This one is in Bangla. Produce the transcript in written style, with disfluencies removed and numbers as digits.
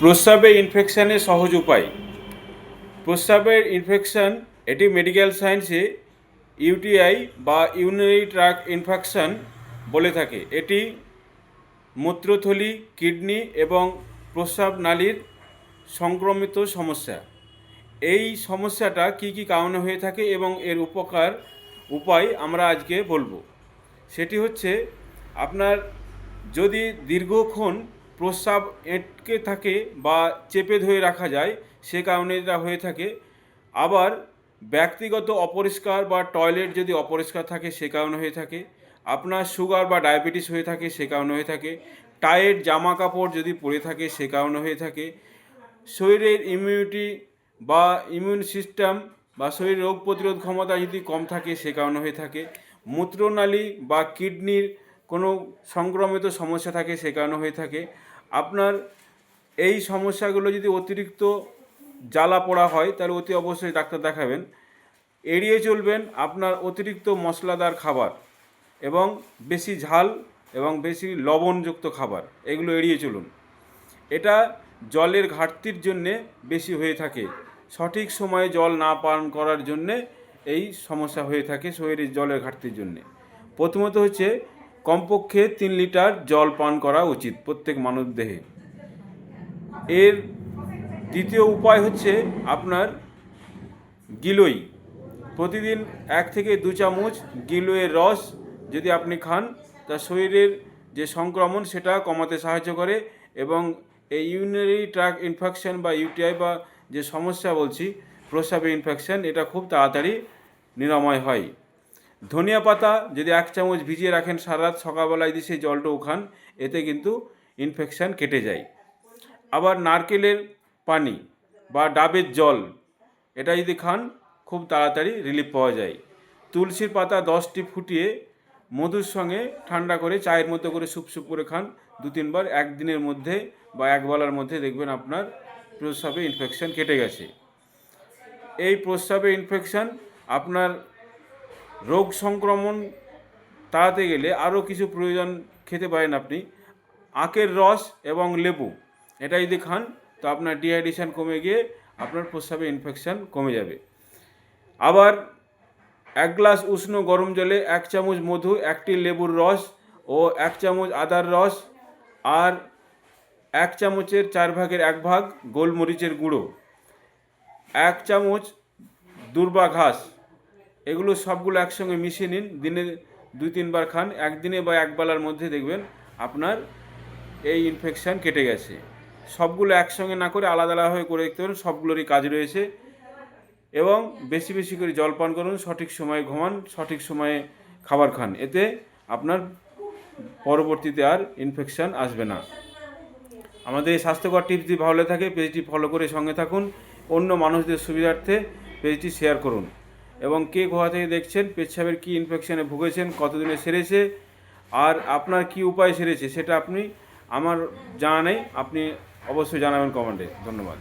প্রস্রাবে ইনফেকশানের সহজ উপায়। প্রস্রাবের ইনফেকশান এটি মেডিকেল সায়েন্সে ইউটিআই বা ইউরিনারি ট্র্যাক্ট ইনফেকশান বলে থাকে। এটি মূত্রথলি, কিডনি এবং প্রস্রাব নালীর সংক্রমিত সমস্যা। এই সমস্যাটা কি কি কারণে হয়ে থাকে এবং এর উপায় আমরা আজকে বলবো। সেটি হচ্ছে, আপনার যদি দীর্ঘক্ষণ প্রস্রাব আটকে থাকে বা চেপে ধরে রাখা যায়, সে কারণে এটা হয়ে থাকে। আবার ব্যক্তিগত অপরিষ্কার বা টয়লেট যদি অপরিষ্কার থাকে, সে কারণে হয়ে থাকে। আপনার সুগার বা ডায়াবেটিস হয়ে থাকে, সে কারণে হয়ে থাকে। টাইট জামা কাপড় যদি পরে থাকে, সে কারণে হয়ে থাকে। শরীরের ইমিউনিটি বা ইমিউন সিস্টেম বা শরীরের রোগ প্রতিরোধ ক্ষমতা যদি কম থাকে, সে কারণে হয়ে থাকে। মূত্রনালী বা কিডনির কোনো সংক্রমিত সমস্যা থাকে, সে কারণে হয়ে থাকে। আপনার এই সমস্যাগুলো যদি অতিরিক্ত জ্বালা পোড়া হয়, তাহলে অতি অবশ্যই ডাক্তার দেখাবেন। এড়িয়ে চলবেন আপনার অতিরিক্ত মশলাদার খাবার এবং বেশি ঝাল এবং বেশি লবণযুক্ত খাবার, এগুলো এড়িয়ে চলুন। এটা জলের ঘাটতির জন্যে বেশি হয়ে থাকে। সঠিক সময়ে জল না পান করার জন্যে এই সমস্যা হয়ে থাকে, শরীরের জলের ঘাটতির জন্যে। প্রথমত হচ্ছে, কমপক্ষে 3 লিটার জল পান করা উচিত প্রত্যেক মানব দেহে। এর দ্বিতীয় উপায় হচ্ছে আপনার গিলোই। প্রতিদিন 1 থেকে 2 চামচ গিলোয়ের রস যদি আপনি খান, তা শরীরের যে সংক্রমণ সেটা কমাতে সাহায্য করে এবং এই ইউরিনারি ট্র্যাক্ট ইনফেকশন বা ইউটিআই বা যে সমস্যা বলছি প্রস্রাবের ইনফেকশন, এটা খুব তাড়াতাড়ি নিরাময় হয়। ধনিয়া পাতা যদি 1 চামচ ভিজিয়ে রাখেন সারা রাত, সকালবেলায় যদি সেই জলটাও খান, এতে কিন্তু ইনফেকশান কেটে যায়। আবার নারকেলের পানি বা ডাবের জল, এটা যদি খান, খুব তাড়াতাড়ি রিলিফ পাওয়া যায়। তুলসীর পাতা 10টি ফুটিয়ে মধুর সঙ্গে ঠান্ডা করে চায়ের মতো করে সুপ করে খান 2-3 বার, একদিনের মধ্যে বা এক বেলার মধ্যে দেখবেন আপনার প্রস্রাবে ইনফেকশান কেটে গেছে। এই প্রস্রাবে ইনফেকশান আপনার রোগ সংক্রমণ তাড়াতে গেলে আরও কিছু প্রয়োজন খেতে পারেন আপনি। আখের রস এবং লেবু, এটা যদি খান, তো আপনার ডিহাইড্রেশন কমে গিয়ে আপনার প্রস্রাবে ইনফেকশান কমে যাবে। আবার 1 গ্লাস উষ্ণ গরম জলে 1 চামচ মধু, 1টি লেবুর রস ও 1 চামচ আদার রস আর 1 চামচের 1/4 ভাগ গোলমরিচের গুঁড়ো, 1 চামচ দূর্বা ঘাস, এগুলো সবগুলো একসঙ্গে মিশিয়ে নিন। দিনে 2-3 বার খান, একদিনে বা এক বেলার মধ্যে দেখবেন আপনার এই ইনফেকশান কেটে গেছে। সবগুলো একসঙ্গে না করে আলাদা আলাদা হয়ে করে দেখতে পারেন, সবগুলোরই কাজ রয়েছে। এবং বেশি বেশি করে জল পান করুন, সঠিক সময়ে ঘুমান, সঠিক সময়ে খাবার খান, এতে আপনার পরবর্তীতে আর ইনফেকশান আসবে না। আমাদের এই স্বাস্থ্যকর টিপস যদি ভালো থাকে, পেজটি ফলো করে সঙ্গে থাকুন। অন্য মানুষদের সুবিধার্থে পেজটি শেয়ার করুন। এবং কে কোথা থেকে দেখছেন, পেচ্ছাপের কী ইনফেকশানে ভুগেছেন, কতদিনে সেরেছে, আর আপনার কি উপায় সেরেছে, সেটা আপনি আমার জানা নেই, আপনি অবশ্যই জানাবেন কমেন্টে। ধন্যবাদ।